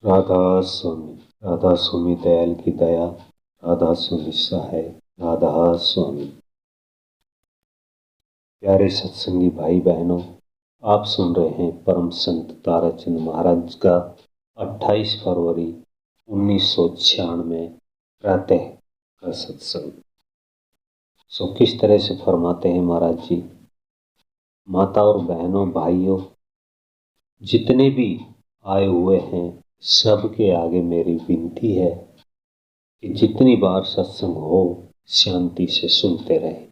राधा स्वामी। राधा स्वामी दयाल की दया, राधा स्वामी सहाय, राधा स्वामी। प्यारे सत्संगी भाई बहनों, आप सुन रहे हैं परम संत ताराचंद महाराज का 28 फरवरी 1996 प्रातः का सत्संग। किस तरह से फरमाते हैं महाराज जी। माता और बहनों, भाइयों, जितने भी आए हुए हैं सबके आगे मेरी विनती है कि जितनी बार सत्संग हो शांति से सुनते रहे।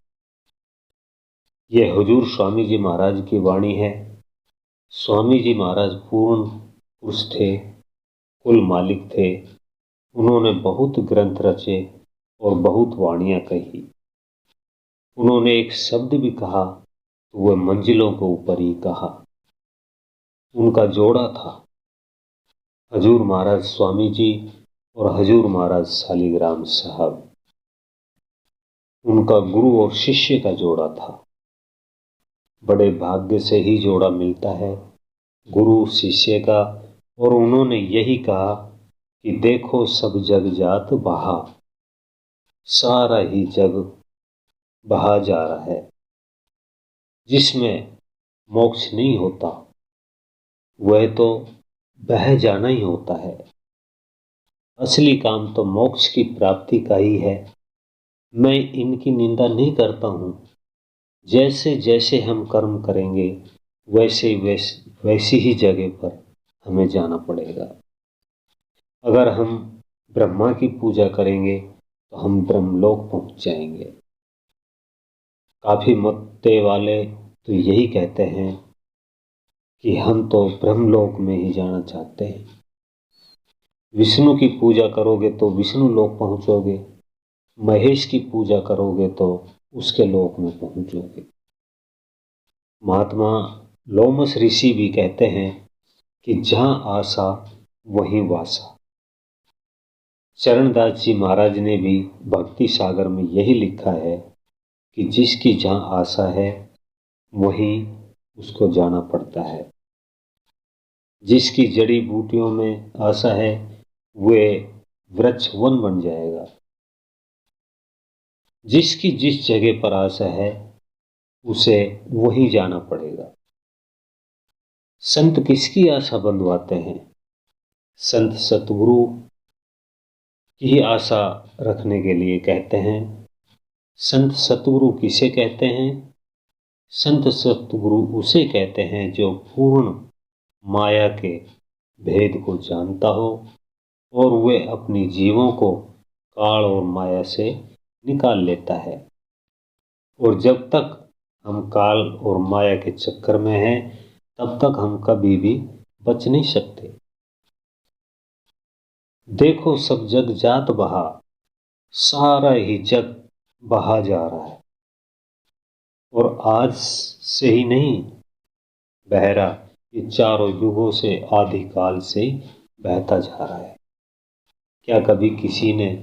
यह हुजूर स्वामी जी महाराज की वाणी है। स्वामी जी महाराज पूर्ण पुरुष थे, कुल मालिक थे। उन्होंने बहुत ग्रंथ रचे और बहुत वाणियां कही। उन्होंने एक शब्द भी कहा तो वह मंजिलों के ऊपर ही कहा। उनका जोड़ा था हजूर महाराज स्वामी जी और हजूर महाराज शालिग्राम साहब। उनका गुरु और शिष्य का जोड़ा था। बड़े भाग्य से ही जोड़ा मिलता है गुरु शिष्य का। और उन्होंने यही कहा कि देखो सब जग जात बहा, सारा ही जग बहा जा रहा है। जिसमें मोक्ष नहीं होता वह तो बह जाना ही होता है। असली काम तो मोक्ष की प्राप्ति का ही है। मैं इनकी निंदा नहीं करता हूं। जैसे जैसे हम कर्म करेंगे वैसी ही जगह पर हमें जाना पड़ेगा। अगर हम ब्रह्मा की पूजा करेंगे तो हम ब्रह्मलोक पहुंच जाएंगे। काफी मत्ते वाले तो यही कहते हैं कि हम तो ब्रह्मलोक में ही जाना चाहते हैं। विष्णु की पूजा करोगे तो विष्णु लोक पहुंचोगे, महेश की पूजा करोगे तो उसके लोक में पहुंचोगे। महात्मा लोमस ऋषि भी कहते हैं कि जहां आशा वहीं वासा। चरणदास जी महाराज ने भी भक्ति सागर में यही लिखा है कि जिसकी जहां आशा है वहीं उसको जाना पड़ता है। जिसकी जड़ी बूटियों में आशा है वह वृक्ष वन बन जाएगा। जिसकी जिस जगह पर आशा है उसे वहीं जाना पड़ेगा। संत किसकी आशा बंधवाते हैं? संत सतगुरु की आशा रखने के लिए कहते हैं। संत सतगुरु किसे कहते हैं? संत सतगुरु उसे कहते हैं जो पूर्ण माया के भेद को जानता हो और वे अपनी जीवों को काल और माया से निकाल लेता है। और जब तक हम काल और माया के चक्कर में हैं तब तक हम कभी भी बच नहीं सकते। देखो सब जग जात बहा, सारा ही जग बहा जा रहा है। और आज से ही नहीं बह रहा, ये चारों युगों से आदिकाल से ही बहता जा रहा है। क्या कभी किसी ने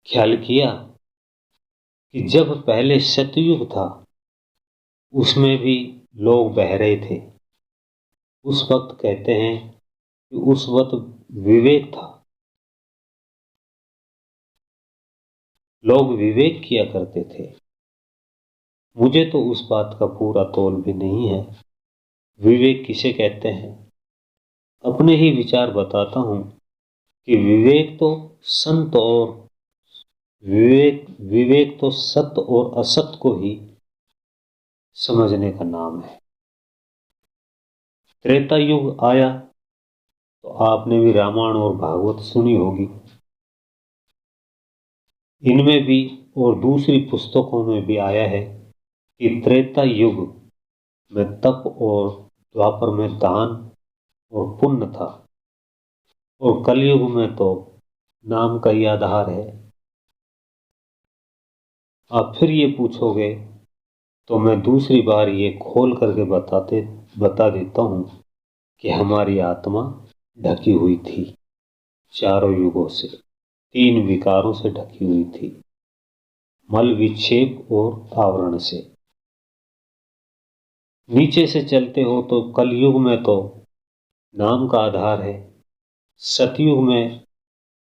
ख्याल किया कि जब पहले सतयुग था उसमें भी लोग बह रहे थे? उस वक्त कहते हैं कि उस वक्त विवेक था, लोग विवेक किया करते थे। मुझे तो उस बात का पूरा तौल भी नहीं है। विवेक किसे कहते हैं? अपने ही विचार बताता हूं कि विवेक तो संत और विवेक तो सत्य और असत्य को ही समझने का नाम है। त्रेता युग आया तो आपने भी रामायण और भागवत सुनी होगी। इनमें भी और दूसरी पुस्तकों में भी आया है कि त्रेता युग में तप और द्वापर में दान और पुण्य था और कलयुग में तो नाम का ही आधार है। आप फिर ये पूछोगे तो मैं दूसरी बार ये खोल करके बता देता हूं कि हमारी आत्मा ढकी हुई थी चारों युगों से, 3 विकारों से ढकी हुई थी, मल विक्षेप और आवरण से। नीचे से चलते हो तो कलयुग में तो नाम का आधार है। सतयुग में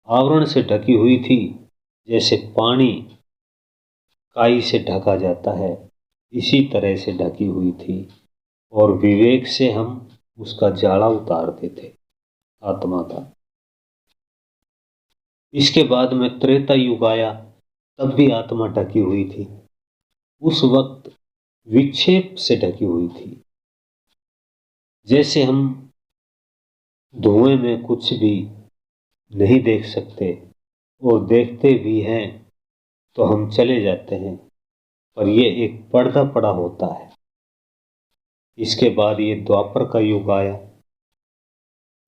आवरण से ढकी हुई थी, जैसे पानी काई से ढका जाता है, इसी तरह से ढकी हुई थी, और विवेक से हम उसका जाड़ा उतारते थे, आत्मा का। इसके बाद में त्रेता युग आया, तब भी आत्मा ढकी हुई थी। उस वक्त विक्षेप से ढकी हुई थी, जैसे हम धुएं में कुछ भी नहीं देख सकते, और देखते भी हैं तो हम चले जाते हैं, पर यह एक पर्दा पड़ा होता है। इसके बाद ये द्वापर का युग आया,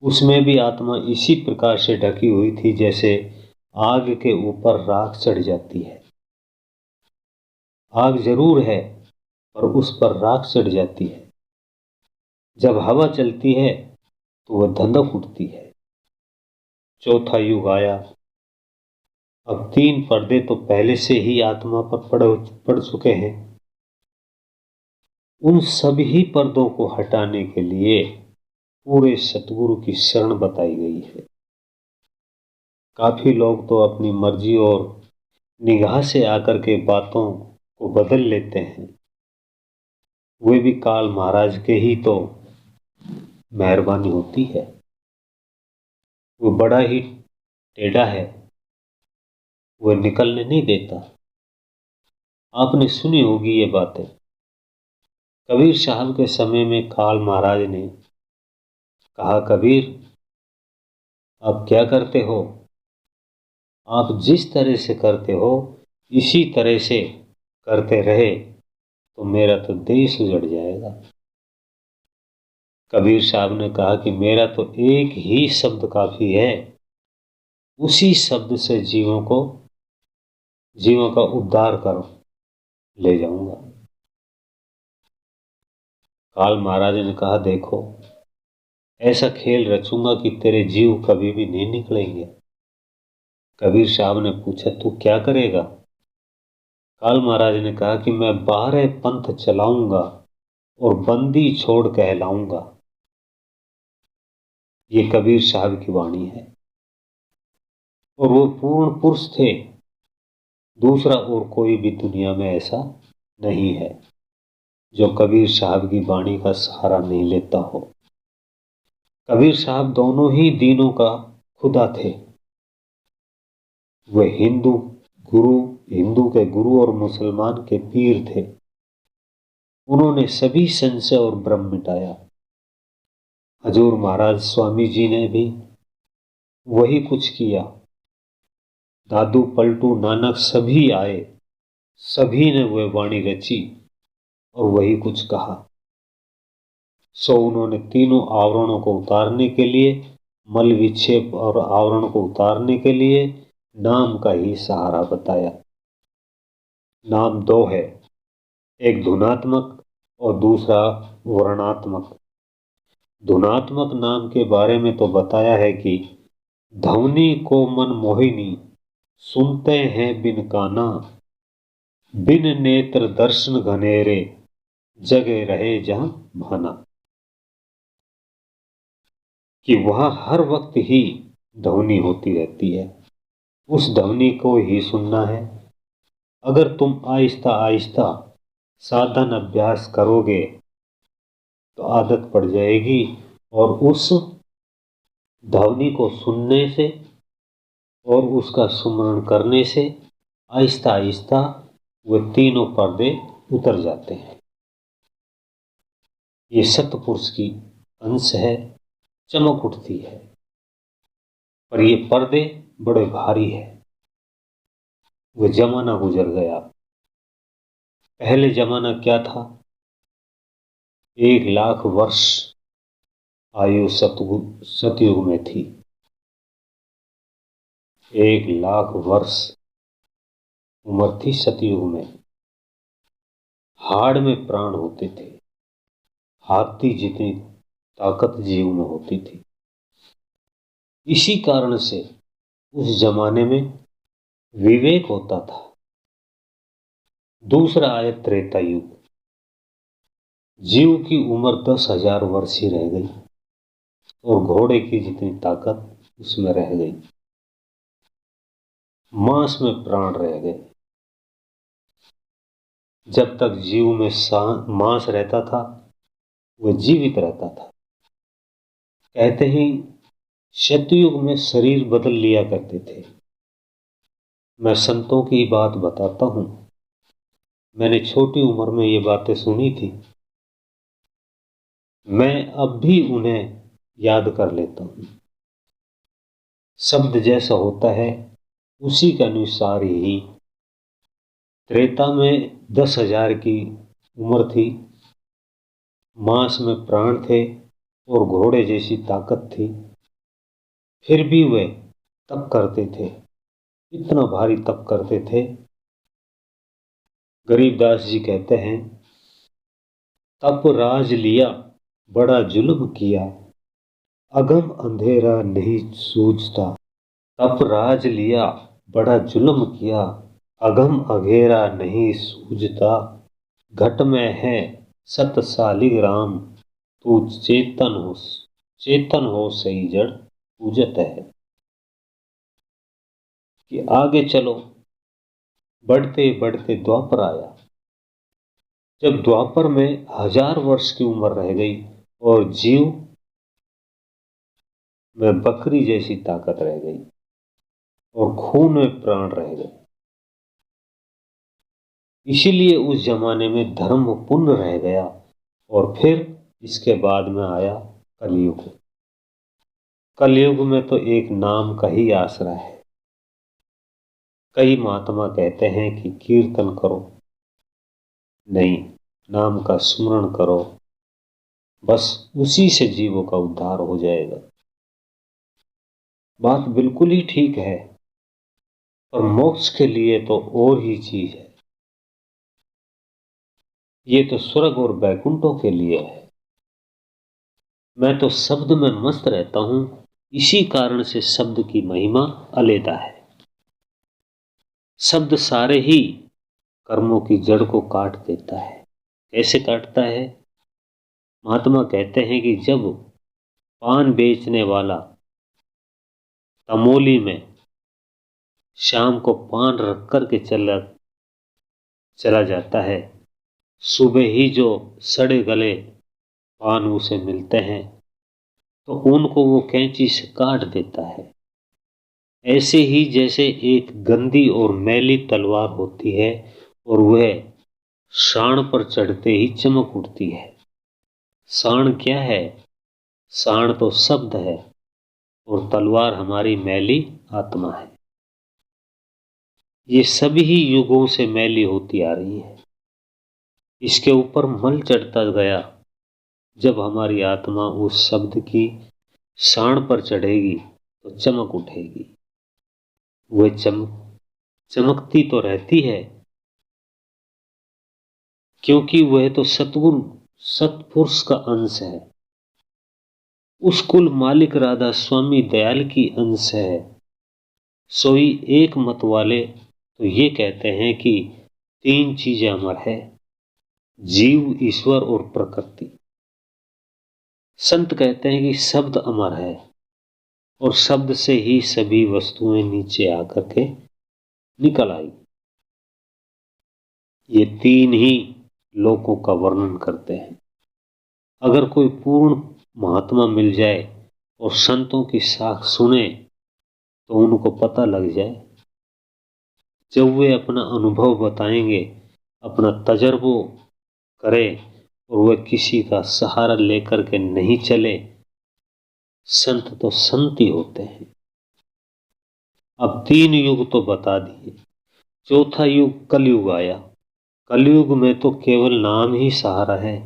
उसमें भी आत्मा इसी प्रकार से ढकी हुई थी, जैसे आग के ऊपर राख चढ़ जाती है। आग जरूर है, पर उस पर राख चढ़ जाती है। जब हवा चलती है तो वह धंधक उठती है। चौथा युग आया। अब 3 पर्दे तो पहले से ही आत्मा पर पड़ चुके हैं। उन सभी पर्दों को हटाने के लिए पूरे सतगुरु की शरण बताई गई है। काफी लोग तो अपनी मर्जी और निगाह से आकर के बातों को बदल लेते हैं। वे भी काल महाराज के ही तो मेहरबानी होती है। वो बड़ा ही टेढ़ा है, वह निकलने नहीं देता। आपने सुनी होगी ये बातें। कबीर साहब के समय में काल महाराज ने कहा, कबीर आप क्या करते हो? आप जिस तरह से करते हो इसी तरह से करते रहे तो मेरा तो देश उजड़ जाएगा। कबीर साहब ने कहा कि मेरा तो एक ही शब्द काफी है, उसी शब्द से जीवों का उद्धार कर ले जाऊंगा। काल महाराज ने कहा, देखो ऐसा खेल रचूंगा कि तेरे जीव कभी भी नहीं निकलेंगे। कबीर साहब ने पूछा, तू क्या करेगा? काल महाराज ने कहा कि मैं 12 पंथ चलाऊंगा और बंदी छोड़ कहलाऊंगा। ये कबीर साहब की वाणी है। और वो पूर्ण पुरुष थे, दूसरा और कोई भी दुनिया में ऐसा नहीं है जो कबीर साहब की वाणी का सहारा नहीं लेता हो। कबीर साहब दोनों ही दीनों का खुदा थे। वे हिंदू के गुरु और मुसलमान के पीर थे। उन्होंने सभी संशय और भ्रम मिटाया। हजूर महाराज स्वामी जी ने भी वही कुछ किया। दादू पलटू नानक सभी आए, सभी ने वह वाणी रची और वही कुछ कहा। सो उन्होंने तीनों आवरणों को उतारने के लिए, मल विक्षेप और आवरण को उतारने के लिए नाम का ही सहारा बताया। नाम 2 है, एक धुनात्मक और दूसरा वर्णात्मक। धुनात्मक नाम के बारे में तो बताया है कि ध्वनि को मन मोहिनी, सुनते हैं बिन काना, बिन नेत्र दर्शन घनेरे, जगे रहे जहां भाना। कि वहां हर वक्त ही ध्वनि होती रहती है, उस ध्वनि को ही सुनना है। अगर तुम आहिस्ता आहिस्ता साधन अभ्यास करोगे तो आदत पड़ जाएगी, और उस ध्वनि को सुनने से और उसका सुमरण करने से आहिस्ता आहिस्ता वे तीनों पर्दे उतर जाते हैं। ये सतपुरुष की अंश है, चमक उठती है। पर ये पर्दे बड़े भारी है। वो जमाना गुजर गया। पहले जमाना क्या था? 1,00,000 वर्ष आयु सतयुग में थी। 1,00,000 वर्ष उम्र थी सतयुग में। हाड़ में प्राण होते थे, हाथी जितनी ताकत जीव में होती थी। इसी कारण से उस जमाने में विवेक होता था। दूसरा आया त्रेता युग। जीव की उम्र 10,000 वर्ष ही रह गई। और घोड़े की जितनी ताकत उसमें रह गई। मांस में प्राण रह गए। जब तक जीव में मांस रहता था वह जीवित रहता था। कहते हैं सतयुग में शरीर बदल लिया करते थे। मैं संतों की बात बताता हूं, मैंने छोटी उम्र में ये बातें सुनी थी। मैं अब भी उन्हें याद कर लेता हूं। शब्द जैसा होता है उसी के अनुसार ही। त्रेता में 10,000 की उम्र थी, मांस में प्राण थे और घोड़े जैसी ताकत थी। फिर भी वे तप करते थे, इतना भारी तप करते थे। गरीबदास जी कहते हैं, तप राज लिया बड़ा जुल्म किया, अगम अंधेरा नहीं सूझता। तप राज लिया बड़ा जुल्म किया, अगम अंधेरा नहीं सूझता। घट में है सत सालिग्राम, तू चेतन हो सही जड़ पूजत है। कि आगे चलो, बढ़ते बढ़ते द्वापर आया। जब द्वापर में 1000 वर्ष की उम्र रह गई और जीव में बकरी जैसी ताकत रह गई और खून में प्राण रह गए। इसीलिए उस जमाने में धर्म पुण्य रह गया। और फिर इसके बाद में आया कलयुग। कलयुग में तो एक नाम का ही आसरा है। कई महात्मा कहते हैं कि कीर्तन करो, नहीं, नाम का स्मरण करो, बस उसी से जीवों का उद्धार हो जाएगा। बात बिल्कुल ही ठीक है, पर मोक्ष के लिए तो और ही चीज है। ये तो स्वर्ग और बैकुंठों के लिए है। मैं तो शब्द में मस्त रहता हूं, इसी कारण से शब्द की महिमा अलैदा है। शब्द सारे ही कर्मों की जड़ को काट देता है। कैसे काटता है? महात्मा कहते हैं कि जब पान बेचने वाला तमोली में शाम को पान रख कर के चला जाता है, सुबह ही जो सड़े गले पान उसे मिलते हैं तो उनको वो कैंची से काट देता है। ऐसे ही जैसे एक गंदी और मैली तलवार होती है और वह शाण पर चढ़ते ही चमक उठती है। शाण क्या है? शाण तो शब्द है और तलवार हमारी मैली आत्मा है। ये सभी युगों से मैली होती आ रही है। इसके ऊपर मल चढ़ता गया। जब हमारी आत्मा उस शब्द की शाण पर चढ़ेगी तो चमक उठेगी। वह चमकती तो रहती है क्योंकि वह तो सतगुण सतपुरुष का अंश है। उस कुल मालिक राधा स्वामी दयाल की अंश है। सोई एक मत वाले तो ये कहते हैं कि 3 चीजें अमर है, जीव, ईश्वर और प्रकृति। संत कहते हैं कि शब्द अमर है और शब्द से ही सभी वस्तुएं नीचे आकर के निकल आई। ये 3 ही लोकों का वर्णन करते हैं। अगर कोई पूर्ण महात्मा मिल जाए और संतों की साख सुने तो उनको पता लग जाए। जब वे अपना अनुभव बताएंगे, अपना तजर्बो करें और वह किसी का सहारा लेकर के नहीं चले, संत तो संत ही होते हैं। अब 3 युग तो बता दिए, चौथा युग कलयुग आया। कलयुग में तो केवल नाम ही सहारा है।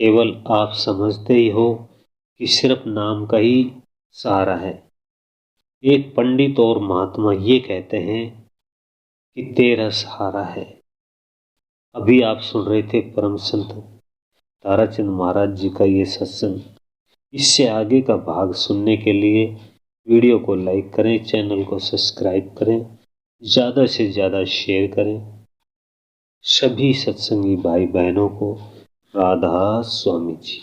केवल आप समझते ही हो कि सिर्फ नाम का ही सहारा है। एक पंडित और महात्मा ये कहते हैं कि तेरा सहारा है। अभी आप सुन रहे थे परम संत ताराचंद महाराज जी का ये सत्संग। इससे आगे का भाग सुनने के लिए वीडियो को लाइक करें, चैनल को सब्सक्राइब करें, ज़्यादा से ज़्यादा शेयर करें। सभी सत्संगी भाई बहनों को राधा स्वामी जी।